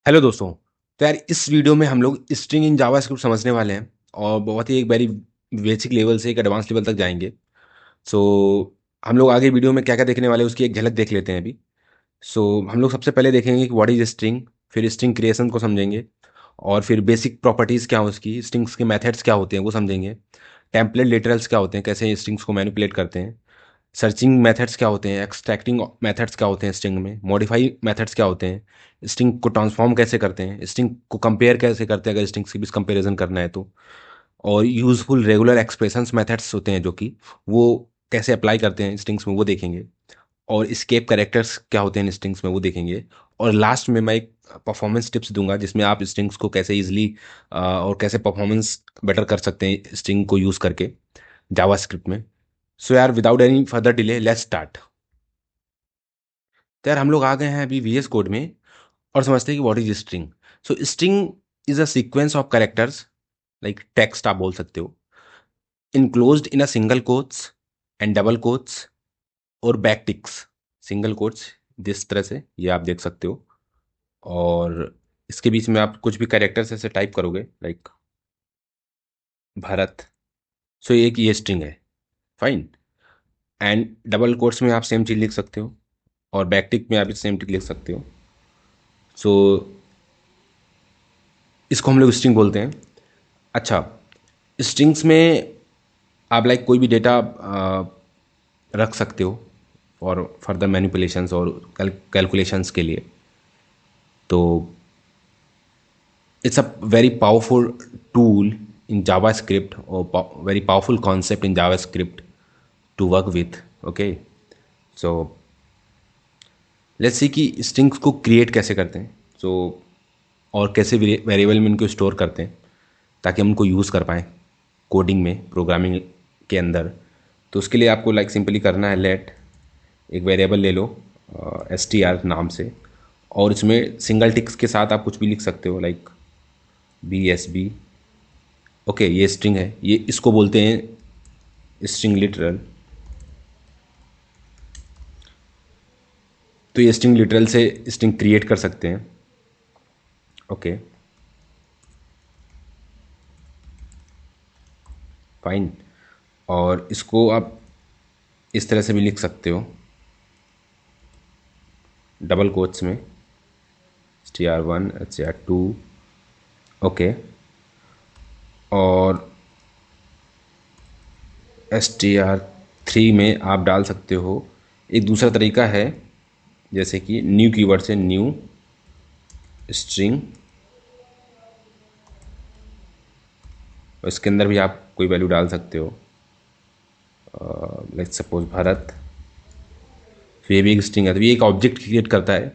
Hello दोस्तों। तो यार इस वीडियो में हम लोग स्ट्रिंग इन जावास्क्रिप्ट समझने वाले हैं और बहुत ही एक वेरी बेसिक लेवल से एक एडवांस लेवल तक जाएंगे। सो हम लोग आगे वीडियो में क्या क्या देखने वाले हैं उसकी एक झलक देख लेते हैं अभी। सो हम लोग सबसे पहले देखेंगे कि व्हाट इज स्ट्रिंग, फिर स्ट्रिंग क्रिएशन को समझेंगे और फिर बेसिक प्रॉपर्टीज़ क्या हो उसकी, स्ट्रिंग्स के मेथड्स क्या होते हैं वो समझेंगे। टेम्पलेट लिटरल्स क्या होते हैं, कैसे स्ट्रिंग्स को मैनिपुलेट करते हैं। सर्चिंग मेथड्स क्या होते हैं, एक्सट्रैक्टिंग मेथड्स क्या होते हैं स्ट्रिंग में, मॉडिफाई मेथड्स क्या होते हैं, स्ट्रिंग को ट्रांसफॉर्म कैसे करते हैं, स्ट्रिंग को कंपेयर कैसे करते हैं अगर स्ट्रिंग के बीच कंपेरिजन करना है तो, और यूजफुल रेगुलर एक्सप्रेशंस मेथड्स होते हैं जो कि वो कैसे अप्लाई करते हैं स्ट्रिंग्स में वो देखेंगे, और स्केप कैरेक्टर्स क्या होते हैं स्ट्रिंग्स में वो देखेंगे। और लास्ट में मैं एक परफॉर्मेंस टिप्स दूंगा जिसमें आप स्ट्रिंग्स को कैसे इजीली और कैसे परफॉर्मेंस बेटर कर सकते हैं स्ट्रिंग को यूज़ करके जावास्क्रिप्ट में। सो यार without any further delay let's start. तो यार हम लोग आ गए हैं अभी VS कोड में और समझते हैं कि what is string. So string is a sequence of characters, like text आप बोल सकते हो, enclosed in a single quotes and double quotes और बैकटिक्स। सिंगल कोट्स जिस तरह से ये आप देख सकते हो, और इसके बीच में आप कुछ भी कैरेक्टर्स ऐसे टाइप करोगे लाइक भारत। सो एक ये स्ट्रिंग है, फाइन। एंड डबल कोट्स में आप सेम चीज़ लिख सकते हो और बैकटिक में आप सेम चीज़ लिख सकते हो। सो इसको हम लोग स्ट्रिंग बोलते हैं। अच्छा, स्ट्रिंग्स में आप लाइक कोई भी डेटा रख सकते हो और फर्दर मैनिपुलेशंस और कैलकुलेशंस के लिए। तो it's a very powerful tool in JavaScript और very powerful concept in JavaScript to work with. Okay, so let's see कि स्ट्रिंग्स को क्रिएट कैसे करते हैं। सो और कैसे वेरिएबल में इनको स्टोर करते हैं ताकि हम उनको यूज़ कर पाएँ कोडिंग में, प्रोग्रामिंग के अंदर। तो उसके लिए आपको लाइक सिंपली करना है लेट एक वेरिएबल ले लो str नाम से, और इसमें सिंगल टिक्स के साथ आप कुछ भी लिख सकते हो लाइक BSB। ओके, ये स्ट्रिंग है, ये इसको बोलते हैं स्ट्रिंग लिटरल। तो ये स्ट्रिंग लिटरल से स्ट्रिंग क्रिएट कर सकते हैं। Okay, fine. और इसको आप इस तरह से भी लिख सकते हो डबल कोट्स में str1 str2। ओके, और str3 में आप डाल सकते हो। एक दूसरा तरीका है जैसे कि न्यू कीवर्ड से न्यू स्ट्रिंग, और इसके अंदर भी आप कोई वैल्यू डाल सकते हो, लेट्स सपोज भारत। तो ये भी एक स्ट्रिंग है, तो ये एक ऑब्जेक्ट क्रिएट करता है।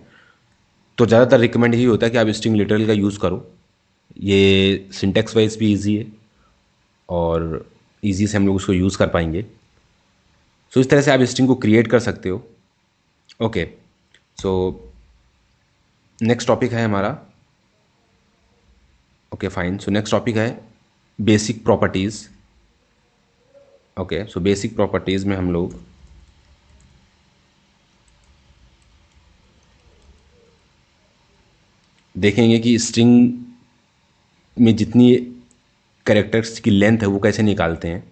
तो ज़्यादातर रिकमेंड यही होता है कि आप स्ट्रिंग लिटरल का यूज़ करो। ये सिंटेक्स वाइज भी इजी है और इजी से हम लोग उसको यूज़ कर पाएंगे। सो इस तरह से आप स्ट्रिंग को क्रिएट कर सकते हो। ओके, सो नेक्स्ट टॉपिक है हमारा। Okay fine, so next topic है basic properties. Okay, so basic properties में हम लोग देखेंगे कि स्ट्रिंग में जितनी कैरेक्टर्स की लेंथ है वो कैसे निकालते हैं।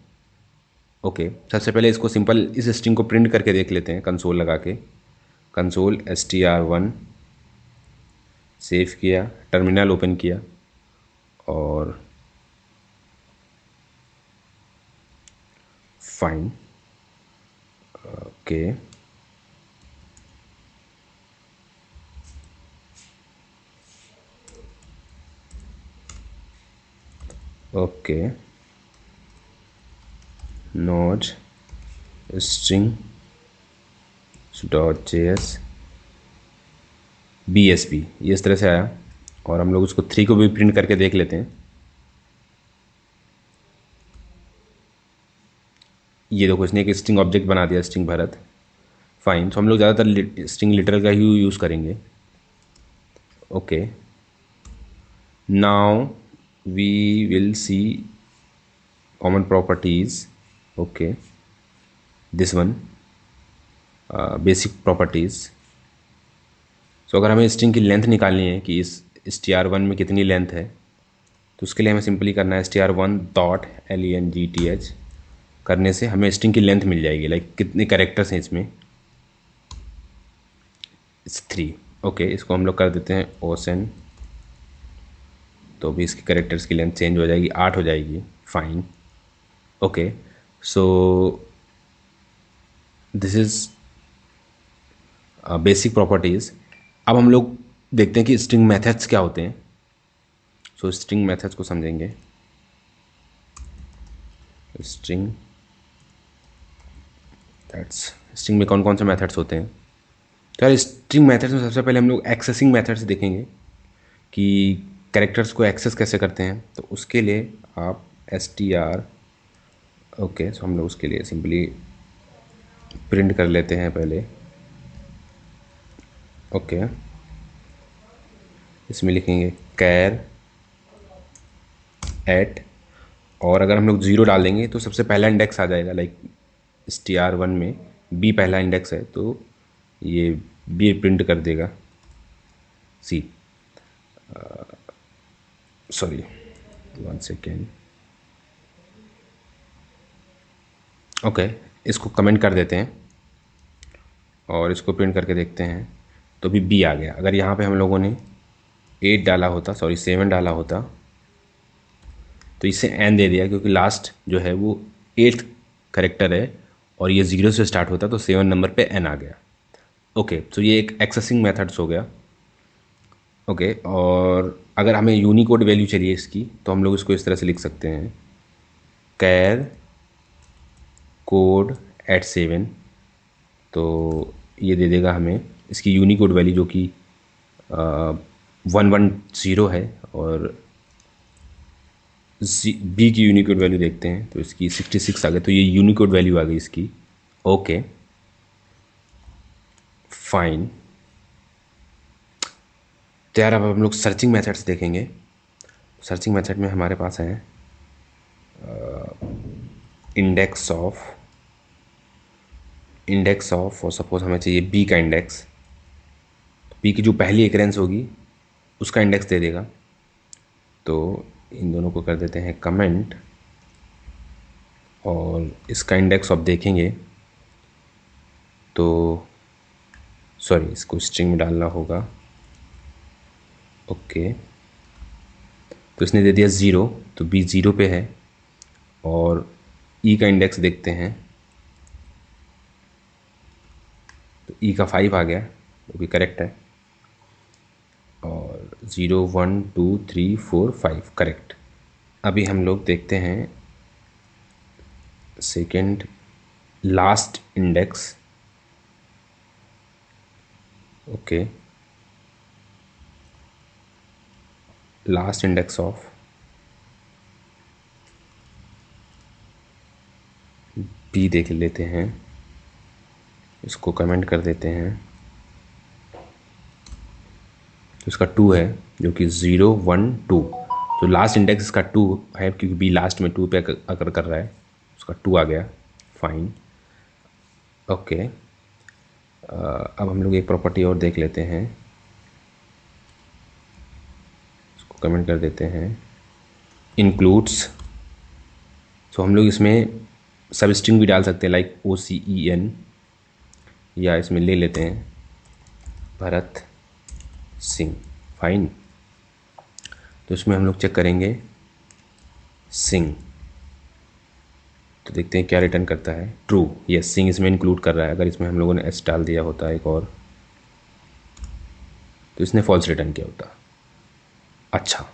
ओके, सबसे पहले इसको सिंपल इस स्ट्रिंग को प्रिंट करके देख लेते हैं कंसोल लगा के। कंसोल str1 सेव किया, टर्मिनल ओपन किया और fine. Okay, okay, node string .js BSB ये इस तरह से आया, और हम लोग उसको 3 को भी प्रिंट करके देख लेते हैं। ये देखो, इसने एक स्ट्रिंग ऑब्जेक्ट बना दिया स्ट्रिंग भारत। फाइन, तो हम लोग ज़्यादातर स्ट्रिंग लिटरल का ही यूज़ करेंगे। Okay, now we will see common properties. Okay, this one basic properties. So अगर हमें स्ट्रिंग की लेंथ निकालनी है कि इस str1 में कितनी लेंथ है, तो उसके लिए हमें सिंपली करना है str1 डॉट length करने से हमें स्ट्रिंग की लेंथ मिल जाएगी, लाइक कितने कैरेक्टर्स हैं इसमें, 3। ओके, इसको हम लोग कर देते हैं ओसन, तो भी इसके कैरेक्टर्स की लेंथ चेंज हो जाएगी, 8 हो जाएगी। Fine. Okay, so this is basic properties. अब हम लोग देखते हैं कि स्ट्रिंग मेथड्स क्या होते हैं। सो स्ट्रिंग मेथड्स को समझेंगे। स्ट्रिंग मेथड्स, स्ट्रिंग में कौन कौन से मेथड्स होते हैं। तो यार स्ट्रिंग मेथड्स में सबसे पहले हम लोग एक्सेसिंग मेथड्स देखेंगे कि कैरेक्टर्स को एक्सेस कैसे करते हैं। तो उसके लिए आप str, ओके, सो हम लोग उसके लिए सिंपली प्रिंट कर लेते हैं पहले। ओके, इसमें लिखेंगे कैर एट, और अगर हम लोग 0 डाल देंगे तो सबसे पहला इंडेक्स आ जाएगा, लाइक str1 में b पहला इंडेक्स है तो ये b प्रिंट कर देगा। सी, सॉरी, 1 सेकेंड। ओके, इसको कमेंट कर देते हैं और इसको प्रिंट करके देखते हैं, तो भी b आ गया। अगर यहाँ पे हम लोगों ने 8 डाला होता, सॉरी 7 डाला होता, तो इसे n दे दिया क्योंकि लास्ट जो है वो 8th करेक्टर है और ये 0 से स्टार्ट होता, तो 7 नंबर पे n आ गया। ओके, तो ये एक एक्सेसिंग मेथड्स हो गया। ओके, और अगर हमें यूनिकोड वैल्यू चाहिए इसकी, तो हम लोग इसको इस तरह से लिख सकते हैं, कैर कोड एट 7, तो ये दे देगा हमें इसकी यूनिकोड वैल्यू जो कि 110 है, और बी की यूनिकोड वैल्यू देखते हैं तो इसकी 66 आ गई, तो ये यूनिकोड वैल्यू आ गई इसकी। Okay, fine. तो यार अब हम लोग सर्चिंग मेथड्स देखेंगे। सर्चिंग मेथड में हमारे पास है इंडेक्स ऑफ, और सपोज हमें चाहिए बी का इंडेक्स, तो बी की जो पहली एकरेंस होगी उसका इंडेक्स दे देगा। तो इन दोनों को कर देते हैं कमेंट, और इसका इंडेक्स ऑफ देखेंगे तो, सॉरी, इसको स्ट्रिंग में डालना होगा। ओके, तो इसने दे दिया 0, तो बी 0 पे है, और ई का इंडेक्स देखते हैं तो ई का 5 आ गया, जो कि करेक्ट है, और 0 1 2 3 4 5 करेक्ट। अभी हम लोग देखते हैं second last index. Okay, last index of B देख लेते हैं, इसको कमेंट कर देते हैं, तो इसका 2 है, जो कि 0 1 2, तो लास्ट इंडेक्स इसका 2 है क्योंकि बी लास्ट में 2 पे अगर कर रहा है, उसका 2 आ गया। फाइन। ओके, अब हम लोग एक प्रॉपर्टी और देख लेते हैं, इसको कमेंट कर देते हैं, इंक्लूड्स। तो हम लोग इसमें सब स्ट्रिंग भी डाल सकते हैं, लाइक OCEN, या इसमें ले लेते हैं भरत सिंह। फाइन, तो इसमें हम लोग चेक करेंगे सिंह, तो देखते हैं क्या रिटर्न करता है। ट्रू, यस, सिंह इसमें इंक्लूड कर रहा है। अगर इसमें हम लोगों ने एस डाल दिया होता एक और, तो इसने फॉल्स रिटर्न किया होता। अच्छा,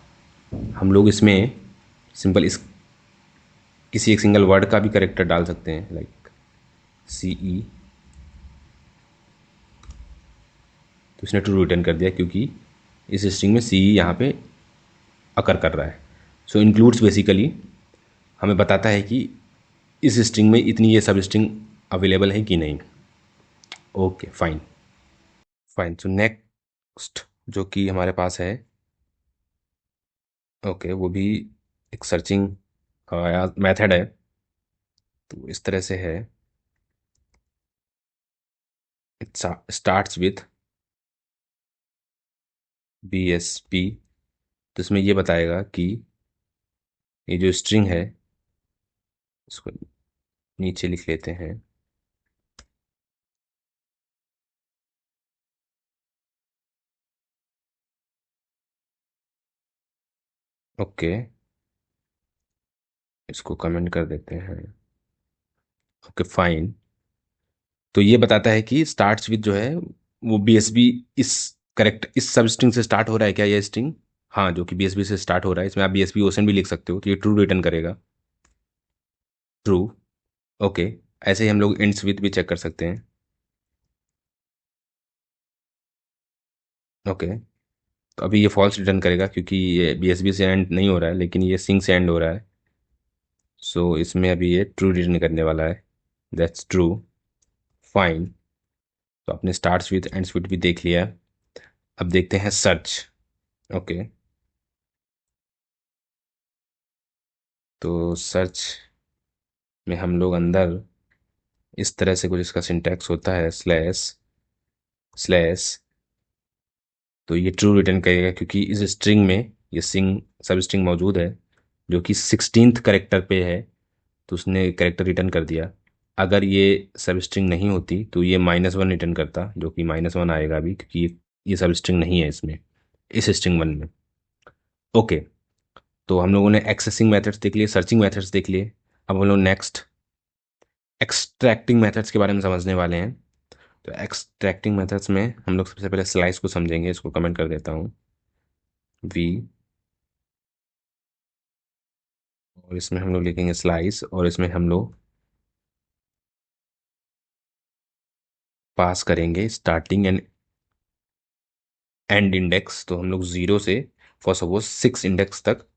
हम लोग इसमें सिंपल इस किसी एक सिंगल वर्ड का भी करेक्टर डाल सकते हैं, लाइक CE, तो इसने ट्रू रिटर्न कर दिया क्योंकि इस स्ट्रिंग में CE यहाँ पे अकर कर रहा है। सो इंक्लूड्स बेसिकली हमें बताता है कि इस स्ट्रिंग में इतनी ये सब स्ट्रिंग अवेलेबल है कि नहीं। Okay, fine. Fine, so next जो कि हमारे पास है, ओके, वो भी एक सर्चिंग मेथड है, तो इस तरह से है, इट स्टार्ट्स विथ BSP तो इसमें ये बताएगा कि ये जो स्ट्रिंग है इसको नीचे लिख लेते हैं। ओके, इसको कमेंट कर देते हैं। Okay fine. तो ये बताता है कि स्टार्ट्स विद जो है वो बीएसबी इस करेक्ट इस सब स्ट्रिंग से स्टार्ट हो रहा है क्या ये स्ट्रिंग। हाँ, जो कि बीएसबी से स्टार्ट हो रहा है। इसमें आप बीएसबी ओशन भी लिख सकते हो, तो ये ट्रू रिटर्न करेगा। ट्रू। ओके। ऐसे ही हम लोग एंड्स विद भी चेक कर सकते हैं। ओके। तो अभी ये फॉल्स रिटर्न करेगा क्योंकि ये बीएसबी से एंड नहीं हो रहा है, लेकिन ये सिंग से एंड हो रहा है। सो इसमें अभी ये ट्रू रिटर्न करने वाला है। That's true. फाइन। तो आपने स्टार्ट्स विद एंड्स विद भी देख लिया। अब देखते हैं सर्च। ओके। तो सर्च में हम लोग अंदर इस तरह से कुछ इसका सिंटैक्स होता है, स्लैश स्लैश। तो ये ट्रू रिटर्न करेगा क्योंकि इस स्ट्रिंग में ये सिंग सब स्ट्रिंग मौजूद है जो कि 16th करेक्टर पे है। तो उसने करेक्टर रिटर्न कर दिया। अगर ये सब स्ट्रिंग नहीं होती तो ये -1 रिटर्न करता, जो कि -1 आएगा अभी क्योंकि ये सब स्ट्रिंग नहीं है इसमें, इस स्ट्रिंग 1 में। ओके। तो हम लोगों ने एक्सेसिंग मेथड्स देख लिए, सर्चिंग मेथड्स देख लिए। अब हम लोग नेक्स्ट एक्सट्रैक्टिंग मेथड्स के बारे में समझने वाले हैं। तो एक्सट्रैक्टिंग मेथड्स में हम लोग सबसे पहले स्लाइस को समझेंगे। इसको कमेंट कर देता हूँ। वी, और इसमें हम लोग लिखेंगे स्लाइस, और इसमें हम लोग पास करेंगे स्टार्टिंग एंड एंड इंडेक्स। तो हम लोग 0 से फॉर सपोज 6 इंडेक्स तक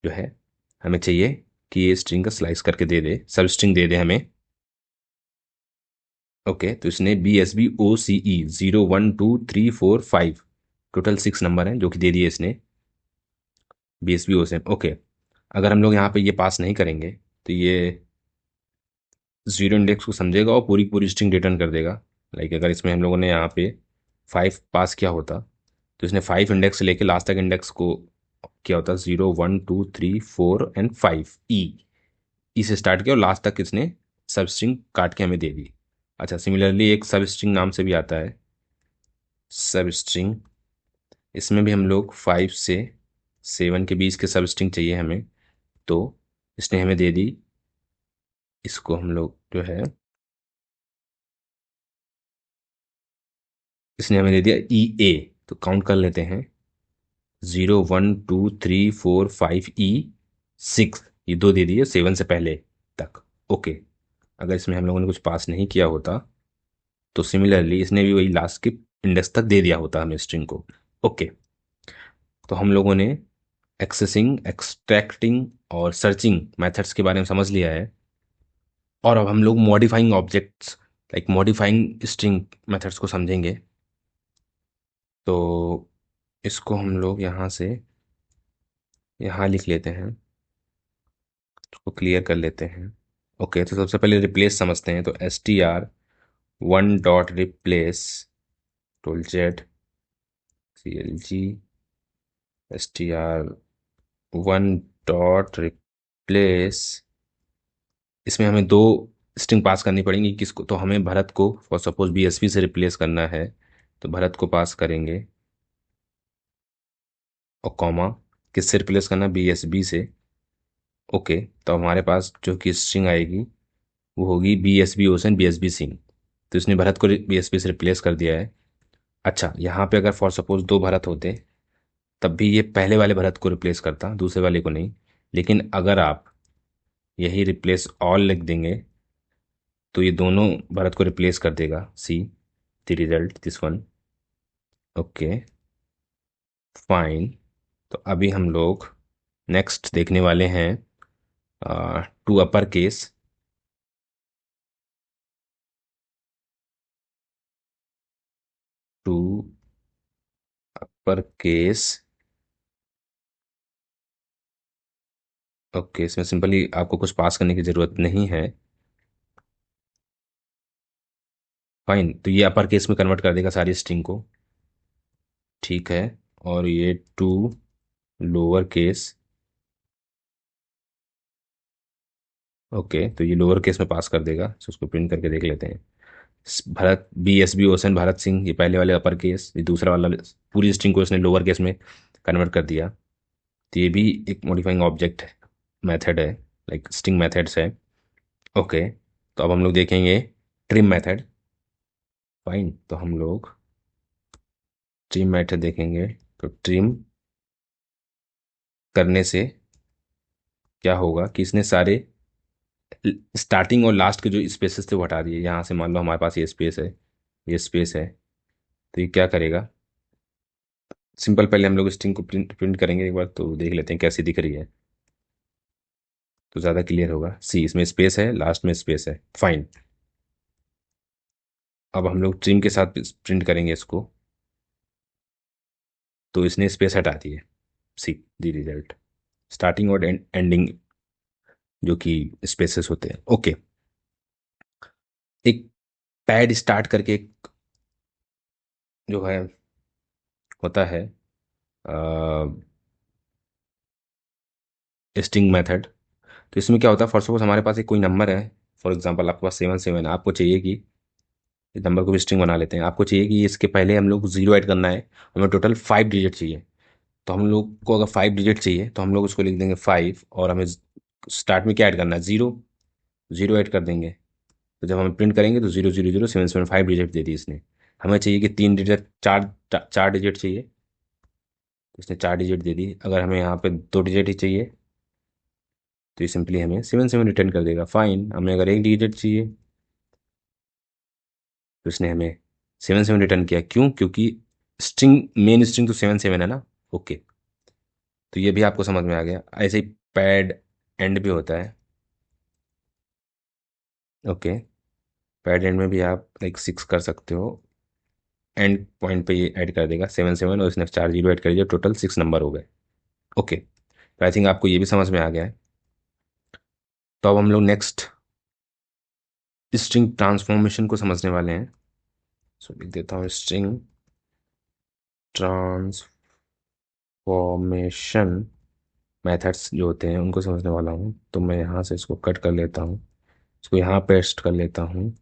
जो है हमें चाहिए कि ये स्ट्रिंग का स्लाइस करके दे दे, सब स्ट्रिंग दे दे हमें। ओके। तो इसने BSBOCE 0 1 2 3 4 5 टोटल 6 नंबर हैं जो कि दे दिए इसने BSBO से। ओके। अगर हम लोग यहाँ पे ये पास नहीं करेंगे तो ये 0 इंडेक्स को समझेगा और पूरी पूरी स्ट्रिंग रिटर्न कर देगा। लाइक अगर इसमें हम लोगों ने यहाँ पे 5 पास किया होता तो इसने 5 इंडेक्स से लेके लास्ट तक इंडेक्स को किया होता। 0 1 2 3 4 एंड 5 ई से स्टार्ट किया और लास्ट तक इसने सब स्ट्रिंग काट के हमें दे दी। अच्छा, सिमिलरली एक सब स्ट्रिंग नाम से भी आता है सब स्ट्रिंग। इसमें भी हम लोग 5 से 7 के बीच के सब स्ट्रिंग चाहिए हमें। तो इसने हमें दे दी, इसको हम लोग जो है इसने हमें दे दिया EA। तो काउंट कर लेते हैं। 0 1 2 3 4 5 E 6, ये दो दे दिए 7 से पहले तक। ओके। अगर इसमें हम लोगों ने कुछ पास नहीं किया होता तो सिमिलरली इसने भी वही लास्ट के इंडेक्स तक दे दिया होता हमें स्ट्रिंग को। ओके। तो हम लोगों ने एक्सेसिंग, एक्सट्रैक्टिंग और सर्चिंग मेथड्स के बारे में समझ लिया है। और अब हम लोग modifying objects like modifying string methods को समझेंगे। तो इसको हम लोग यहाँ से यहाँ लिख लेते हैं, उसको क्लियर कर लेते हैं। ओके। तो सबसे पहले रिप्लेस समझते हैं। तो str1 dot replace toll Z CLG str1 dot replace. इसमें हमें दो स्ट्रिंग पास करनी पड़ेंगी। किसको? तो हमें भरत को फॉर सपोज BSB से रिप्लेस करना है, तो भरत को पास करेंगे और कॉमा किससे रिप्लेस करना? BSB से। ओके। तो हमारे पास जो कि स्ट्रिंग आएगी वो होगी BSB ओशन BSB सिंह। तो इसने भरत को BSB से रिप्लेस कर दिया है। अच्छा, यहाँ पे अगर फॉर सपोज दो भरत होते तब भी ये पहले वाले भरत को रिप्लेस करता, दूसरे वाले को नहीं। लेकिन अगर आप यही रिप्लेस ऑल लिख देंगे तो ये दोनों भरत को रिप्लेस कर देगा। See the result this one. Okay fine. तो अभी हम लोग नेक्स्ट देखने वाले हैं to upper case. To upper case. Okay, इसमें सिंपली आपको कुछ पास करने की ज़रूरत नहीं है। फाइन। तो ये अपर केस में कन्वर्ट कर देगा सारी स्ट्रिंग को। ठीक है। और ये टू लोअर केस। ओके, तो ये लोअर केस में पास कर देगा, तो उसको प्रिंट करके देख लेते हैं। भरत, BSB ओशन भरत सिंह, ये पहले वाले अपर केस, ये दूसरा वाला पूरी स्ट्रिंग को इसने लोअर केस में कन्वर्ट कर दिया। तो ये भी एक मॉडिफाइंग ऑब्जेक्ट मेथड है, लाइक स्ट्रिंग मेथड्स है। ओके, तो अब हम लोग देखेंगे ट्रिम मेथड। फाइन, तो हम लोग ट्रिम मेथड देखेंगे। तो ट्रिम करने से क्या होगा कि इसने सारे स्टार्टिंग और लास्ट के जो स्पेसेस थे वो हटा दिए। यहाँ से मान लो हमारे पास ये स्पेस है, ये स्पेस है, तो ये क्या करेगा। सिंपल, पहले हम लोग स्ट्रिंग को प्रिंट प्रिंट करेंगे एक बार, तो देख लेते हैं कैसी दिख रही है, तो ज़्यादा क्लियर होगा। सी, इसमें स्पेस है, लास्ट में स्पेस है। फाइन, अब हम लोग ट्रिम के साथ प्रिंट करेंगे इसको, तो इसने स्पेस हटा दी है। सी दी रिजल्ट, स्टार्टिंग और एंडिंग जो कि स्पेसेस होते हैं। ओके, एक पैड स्टार्ट करके एक जो है होता है स्ट्रिंग मेथड। तो इसमें क्या होता है, फॉर सपोज हमारे पास एक कोई नंबर है। फॉर एग्जांपल आपके पास 7 7 है, आपको चाहिए कि इस नंबर को भी स्ट्रिंग बना लेते हैं। आपको चाहिए कि इसके पहले हम लोग जीरो ऐड करना है, हमें टोटल 5 डिजिट चाहिए। तो हम लोग को अगर 5 डिजिट चाहिए तो हम लोग उसको लिख देंगे 5, और हमें स्टार्ट में क्या ऐड करना है, जीरो। जीरो ऐड कर देंगे, तो जब हम प्रिंट करेंगे तो 0 0 0 7 7 5 डिजिट दे दी इसने। हमें चाहिए कि 3 डिजिट, चार 4 डिजिट चाहिए, तो इसने 4 डिजिट दे दी। अगर हमें यहाँ पे 2 डिजिट ही चाहिए तो ये सिंपली हमें 7 7 रिटर्न कर देगा। फाइन, हमें अगर 1 डिजिट चाहिए तो इसने हमें 7 7 रिटर्न किया। क्यों? क्योंकि स्ट्रिंग, मेन स्ट्रिंग तो 7 7 है ना। ओके, तो ये भी आपको समझ में आ गया। ऐसे ही पैड एंड भी होता है। ओके, पैड एंड में भी आप लाइक 6 कर सकते हो। एंड पॉइंट पे ये ऐड कर देगा 7 7, और इसने 4 जीरो ऐड कर दिया, टोटल 6 नंबर हो गए। ओके, तो आई थिंक आपको ये भी समझ में आ गया है। तो अब हम लोग नेक्स्ट स्ट्रिंग ट्रांसफॉर्मेशन को समझने वाले हैं। सो लिख देता हूँ स्ट्रिंग ट्रांसफॉर्मेशन मेथड्स जो होते हैं उनको समझने वाला हूँ। तो मैं यहाँ से इसको कट कर लेता हूँ, इसको यहाँ पेस्ट कर लेता हूँ।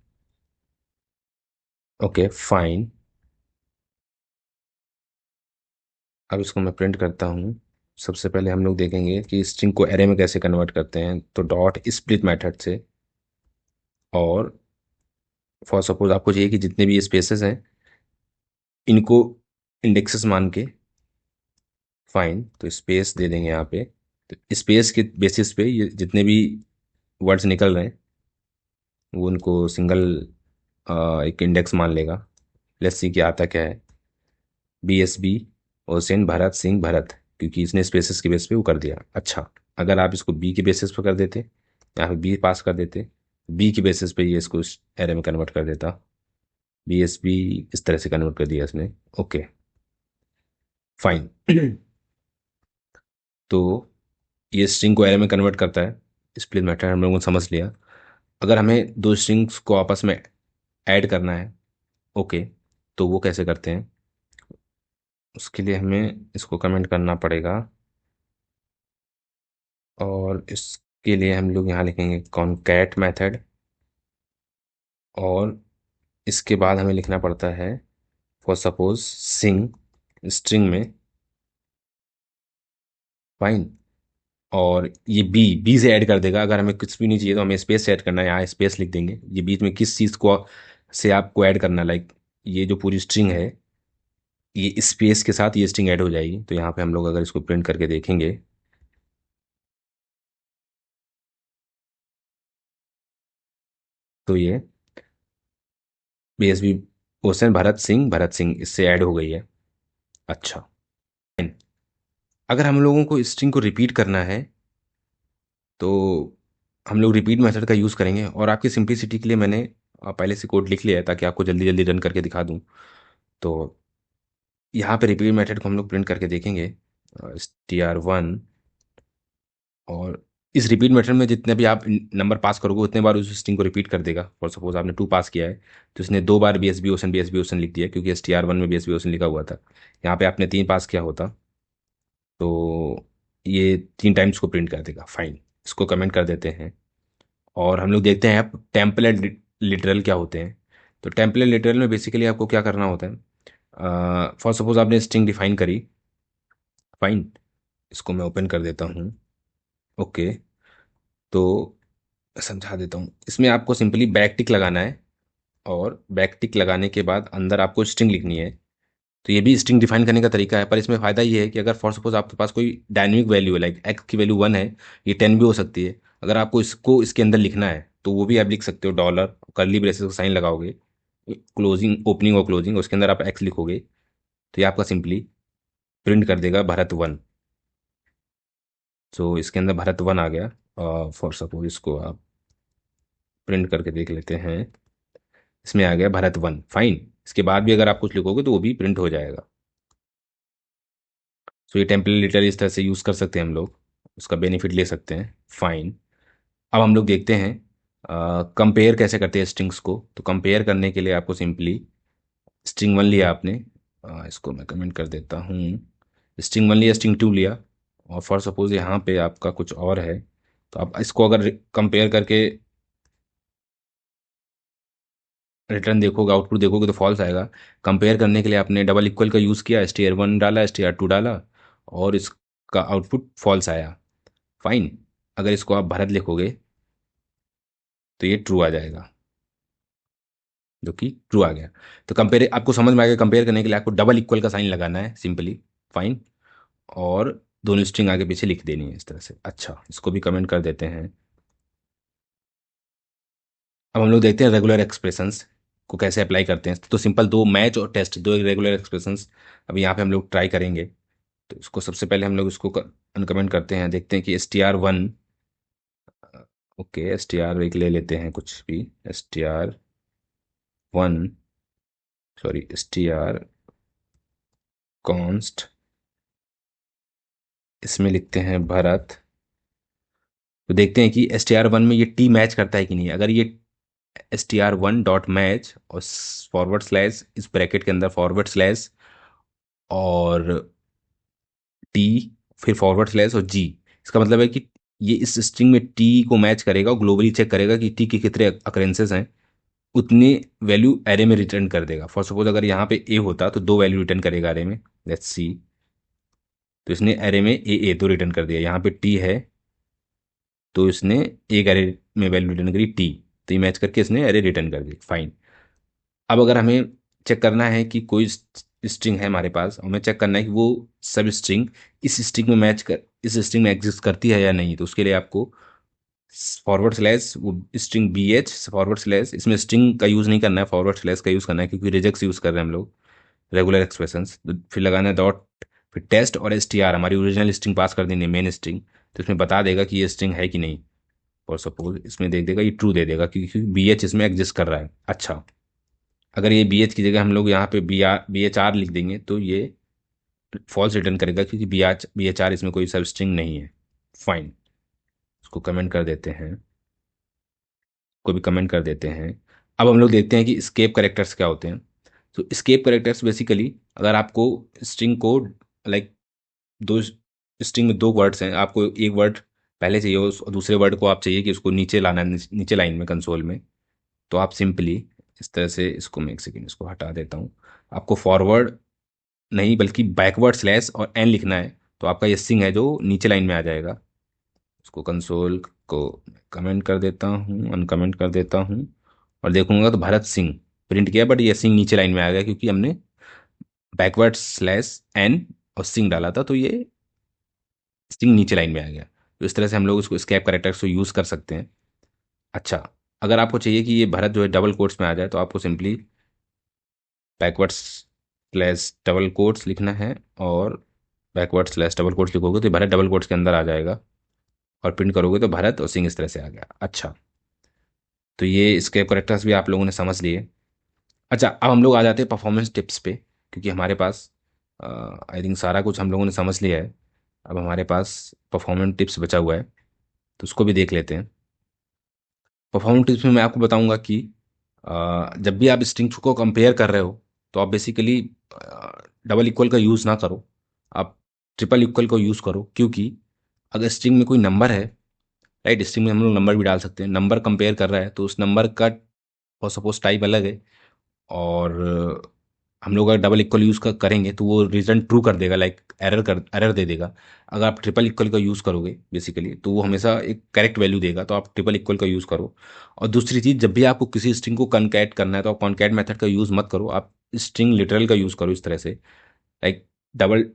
ओके फाइन, अब इसको मैं प्रिंट करता हूँ। सबसे पहले हम लोग देखेंगे कि स्ट्रिंग को एरे में कैसे कन्वर्ट करते हैं, तो डॉट स्प्लिट मेथड से। और फॉर सपोज आपको चाहिए कि जितने भी ये स्पेसेस हैं इनको इंडेक्सेस मान के। फाइन, तो स्पेस दे देंगे यहाँ पे। तो स्पेस के बेसिस पे ये जितने भी वर्ड्स निकल रहे हैं वो उनको सिंगल एक इंडेक्स मान लेगा। लेट्स सी कि आता क्या है, BSB ओशन भरत सिंह भरत, क्योंकि इसने स्पेसेस के बेस पे वो कर दिया। अच्छा, अगर आप इसको बी के बेसिस पे कर देते, यहाँ पे बी पास कर देते, बी के बेसिस पे ये इसको एरे में कन्वर्ट कर देता। BSB इस तरह से कन्वर्ट कर दिया इसने। ओके फाइन तो ये स्ट्रिंग को एरे में कन्वर्ट करता है। स्प्लिट मेथड हम लोगों ने समझ लिया। अगर हमें दो स्ट्रिंग्स को आपस में ऐड करना है, ओके, तो वो कैसे करते हैं, उसके लिए हमें इसको कमेंट करना पड़ेगा। और इसके लिए हम लोग यहाँ लिखेंगे कॉनकैट मेथड, और इसके बाद हमें लिखना पड़ता है फॉर सपोज सिंग स्ट्रिंग में। फाइन, और ये बी, बी से ऐड कर देगा। अगर हमें कुछ भी नहीं चाहिए तो हमें स्पेस से ऐड करना है, यहाँ स्पेस लिख देंगे। ये बीच में किस चीज़ को से आपको ऐड करना है, लाइक ये जो पूरी स्ट्रिंग है ये स्पेस के साथ ये स्ट्रिंग ऐड हो जाएगी। तो यहाँ पे हम लोग अगर इसको प्रिंट करके देखेंगे तो ये BSB ओशन भरत सिंह इससे ऐड हो गई है। अच्छा, अगर हम लोगों को स्ट्रिंग को रिपीट करना है तो हम लोग रिपीट मेथड का यूज़ करेंगे। और आपकी सिंप्लिसिटी के लिए मैंने पहले से कोड लिख लिया है ताकि आपको जल्दी जल्दी रन करके दिखा दूँ। तो यहाँ पे रिपीट मेथड को हम लोग प्रिंट करके देखेंगे, str1। और इस रिपीट मेथड में जितने भी आप नंबर पास करोगे उतने बार उस स्ट्रिंग को रिपीट कर देगा। फॉर सपोज आपने 2 पास किया है तो इसने 2 बार BSB ओशन लिख दिया, क्योंकि str1 में BSB ओशन लिखा हुआ था। यहाँ पे आपने 3 पास किया होता तो ये 3 टाइम्स को प्रिंट कर देगा। फाइन, इसको कमेंट कर देते हैं। और हम लोग देखते हैं अब टेम्पलेट लिटरल क्या होते हैं। तो टेम्पलेट लिटरल में बेसिकली आपको क्या करना होता है। फॉर सपोज आपने स्ट्रिंग डिफाइन करी। फाइन, इसको मैं ओपन कर देता हूँ। ओके, तो समझा देता हूँ। इसमें आपको सिंपली बैक टिक लगाना है, और बैक टिक लगाने के बाद अंदर आपको स्ट्रिंग लिखनी है। तो ये भी स्ट्रिंग डिफाइन करने का तरीका है, पर इसमें फ़ायदा ये है कि अगर फॉर सपोज आपके पास कोई डायनेमिक वैल्यू है, लाइक एक्स की वैल्यू 1 है, ये 10 भी हो सकती है। अगर आपको इसको इसके अंदर लिखना है तो वो भी आप लिख सकते हो। डॉलर कर्ली ब्रेसेस का साइन लगाओगे, क्लोजिंग ओपनिंग और क्लोजिंग, उसके अंदर आप एक्स लिखोगे, तो ये आपका सिंपली प्रिंट कर देगा भारत 1। सो इसके अंदर भारत 1 आ गया। फॉर सपोज इसको आप प्रिंट करके देख लेते हैं। इसमें आ गया भारत 1। फाइन, इसके बाद भी अगर आप कुछ लिखोगे तो वो भी प्रिंट हो जाएगा। सो ये टेम्पलेट लिटरली इस तरह से यूज़ कर सकते हैं हम लोग, उसका बेनिफिट ले सकते हैं। फाइन, अब हम लोग देखते हैं कंपेयर कैसे करते हैं स्ट्रिंग्स को। तो कंपेयर करने के लिए आपको सिंपली स्ट्रिंग 1 लिया आपने। इसको मैं कमेंट कर देता हूँ। स्ट्रिंग 1 लिया, स्ट्रिंग 2 लिया, और फॉर सपोज यहाँ पे आपका कुछ और है, तो आप इसको अगर कंपेयर करके रिटर्न देखोगे, आउटपुट देखोगे, तो फॉल्स आएगा। कंपेयर करने के लिए आपने डबल इक्वल का यूज़ किया, str1 डाला, str2 डाला, और इसका आउटपुट फॉल्स आया। फाइन, अगर इसको आप भारत लिखोगे तो ये ट्रू आ जाएगा, जो कि ट्रू आ गया। तो कंपेयर आपको समझ में आ गया। कंपेयर करने के लिए आपको डबल इक्वल का साइन लगाना है सिंपली। फाइन, और दोनों स्ट्रिंग आगे पीछे लिख देनी है इस तरह से। अच्छा, इसको भी कमेंट कर देते हैं। अब हम लोग देखते हैं रेगुलर एक्सप्रेशंस को कैसे अप्लाई करते हैं। तो सिंपल दो मैच और टेस्ट, दो रेगुलर एक्सप्रेशंस अब यहाँ पे हम लोग ट्राई करेंगे। तो इसको सबसे पहले हम लोग इसको अनकमेंट करते हैं, देखते हैं कि str1। ओके, str एक ले लेते हैं, कुछ भी str1, सॉरी str कॉन्स्ट, इसमें लिखते हैं भारत। तो देखते हैं कि str1 में ये टी मैच करता है कि नहीं। अगर ये str1 डॉट मैच और फॉरवर्ड स्लैश, इस ब्रैकेट के अंदर फॉरवर्ड स्लैश और टी, फिर फॉरवर्ड स्लैश और जी, इसका मतलब है कि ये इस स्ट्रिंग में टी को मैच करेगा और ग्लोबली चेक करेगा कि टी के कितने अकरेंसेस हैं, उतनी वैल्यू एरे में रिटर्न कर देगा। फॉर सपोज अगर यहाँ पे ए होता तो 2 वैल्यू रिटर्न करेगा एरे में। लेट्स सी, तो इसने एरे में ए तो रिटर्न कर दिया। यहाँ पे टी है तो इसने एक एरे में वैल्यू रिटर्न करी टी, तो ये मैच करके इसने एरे रिटर्न कर दी। फाइन, अब अगर हमें चेक करना है कि कोई स्ट्रिंग है हमारे पास, हमें चेक करना है कि वो सब स्ट्रिंग इस स्ट्रिंग में मैच कर, इस स्ट्रिंग में एग्जिस्ट करती है या नहीं। तो उसके लिए आपको फॉरवर्ड स्लैश वो string B H forward slash, इसमें स्ट्रिंग का यूज़ नहीं करना है, फॉरवर्ड स्लैश का यूज़ करना है, क्योंकि रिजेक्स यूज़ कर रहे हैं हम लोग रेगुलर एक्सप्रेशंस। तो फिर लगाना है डॉट, फिर टेस्ट और str, हमारी ओरिजिनल स्ट्रिंग पास कर देनी है, मेन स्ट्रिंग। तो इसमें बता देगा कि ये स्ट्रिंग है कि नहीं। और सपोज इसमें देख देगा, ये ट्रू दे देगा क्योंकि बी एच इसमें एग्जिस्ट कर रहा है। अच्छा, अगर ये बी एच की जगह हम लोग यहाँ पे बी एच आर लिख देंगे तो ये फॉल्स रिटर्न करेगा, क्योंकि बी एच आर इसमें कोई सब स्ट्रिंग नहीं है। फाइन, इसको कमेंट कर देते हैं, को भी कमेंट कर देते हैं। अब हम लोग देखते हैं कि स्केप करेक्टर्स क्या होते हैं। तो स्केप करेक्टर्स बेसिकली, अगर आपको स्ट्रिंग को, लाइक दो स्ट्रिंग में 2 वर्ड्स हैं, आपको एक वर्ड पहले चाहिए और दूसरे वर्ड को आप चाहिए कि उसको नीचे लाना है, नीचे लाइन में कंसोल में। तो आप सिंपली इस तरह से, इसको मैं एक सेकेंड इसको हटा देता हूँ। आपको फॉरवर्ड नहीं बल्कि बैकवर्ड स्लैश और एन लिखना है, तो आपका ये स्ट्रिंग है जो नीचे लाइन में आ जाएगा। उसको कंसोल को कमेंट कर देता हूँ, अनकमेंट कर देता हूँ, और देखूंगा तो भरत सिंह प्रिंट किया, बट ये सिंह नीचे लाइन में आ गया क्योंकि हमने बैकवर्ड स्लैश एन और सिंह डाला था, तो ये सिंह नीचे लाइन में आ गया। तो इस तरह से हम लोग इसको स्केप करेक्टर्स को यूज़ कर सकते हैं। अच्छा, अगर आपको चाहिए कि ये भरत जो है डबल कोट्स में आ जाए, तो आपको simply backward slash double quotes लिखना है, और बैकवर्ड स्लैश डबल कोट्स लिखोगे तो भरत डबल कोट्स के अंदर आ जाएगा, और प्रिंट करोगे तो भरत और सिंह इस तरह से आ गया। अच्छा, तो ये स्केप करेक्टर्स भी आप लोगों ने समझ लिए। अच्छा, अब हम लोग आ जाते हैं परफॉर्मेंस टिप्स पे, क्योंकि हमारे पास आई थिंक सारा कुछ हम लोगों ने समझ लिया है। अब हमारे पास परफॉर्मेंस टिप्स बचा हुआ है, तो उसको भी देख लेते हैं। परफॉर्मेंस टिप्स में मैं आपको बताऊंगा कि जब भी आप स्ट्रिंग्स को कंपेयर कर रहे हो, तो आप बेसिकली डबल इक्वल का यूज़ ना करो। आप ट्रिपल इक्वल को यूज़ करो, क्योंकि अगर स्ट्रिंग में कोई नंबर है, राइट, स्ट्रिंग में हम लोग नंबर भी डाल सकते हैं, नंबर कंपेयर कर रहा है तो उस नंबर का और सपोज टाइप अलग है, और हम लोग अगर डबल इक्वल यूज़ करेंगे तो वो रिजल्ट ट्रू कर देगा, लाइक एरर दे देगा। अगर आप ट्रिपल इक्वल का यूज़ करोगे बेसिकली तो वो हमेशा एक करेक्ट वैल्यू देगा, तो आप ट्रिपल इक्वल का यूज़ करो। और दूसरी चीज़, जब भी आपको किसी स्ट्रिंग को कॉन्कैट करना है तो आप कॉन्कैट मेथड का यूज़ मत करो, आप स्ट्रिंग लिटरल का यूज़ करो इस तरह से, लाइक डबल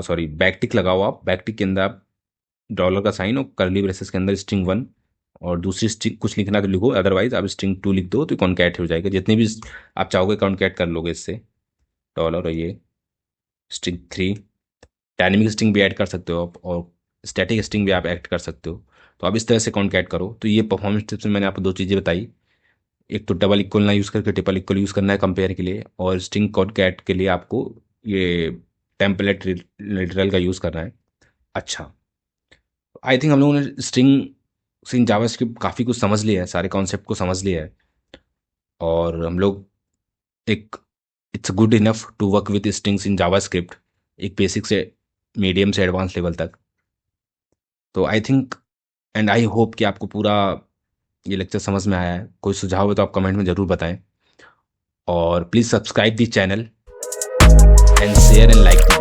सॉरी बैकटिक लगाओ, आप बैकटिक के अंदर आप डॉलर का साइन और करली ब्रेसेस के अंदर स्ट्रिंग वन, और दूसरी स्ट्रिंग कुछ लिखना तो लिखो, अदरवाइज आप स्ट्रिंग टू लिख दो तो कॉन्कैट हो जाएगा। जितनी भी आप चाहोगे कॉन्कैट कर लोगे इससे, डॉलर और ये स्ट्रिंग थ्री, डायनेमिक स्ट्रिंग भी ऐड कर सकते हो आप, और स्टैटिक स्ट्रिंग भी आप ऐड कर सकते हो। तो आप इस तरह से कॉन्कैट करो। तो ये परफॉर्मेंस टिप्स में मैंने आपको दो चीज़ें बताई, एक तो डबल इक्वल ना यूज़ करके ट्रिपल इक्वल यूज़ करना है कंपेयर के लिए, और स्ट्रिंग कॉन्कैट के लिए आपको ये टेम्पलेट लिटरल का यूज़ करना है। अच्छा, आई थिंक हम लोगों ने स्ट्रिंग से जावास्क्रिप्ट काफ़ी कुछ समझ लिया है, सारे कॉन्सेप्ट को समझ लिया है, और हम लोग एक it's good enough to work with strings in JavaScript, एक बेसिक से मीडियम से एडवांस लेवल तक। तो I think and I hope कि आपको पूरा ये लेक्चर समझ में आया है। कोई सुझाव हो तो आप कमेंट में ज़रूर बताएं, और please subscribe the channel and share and like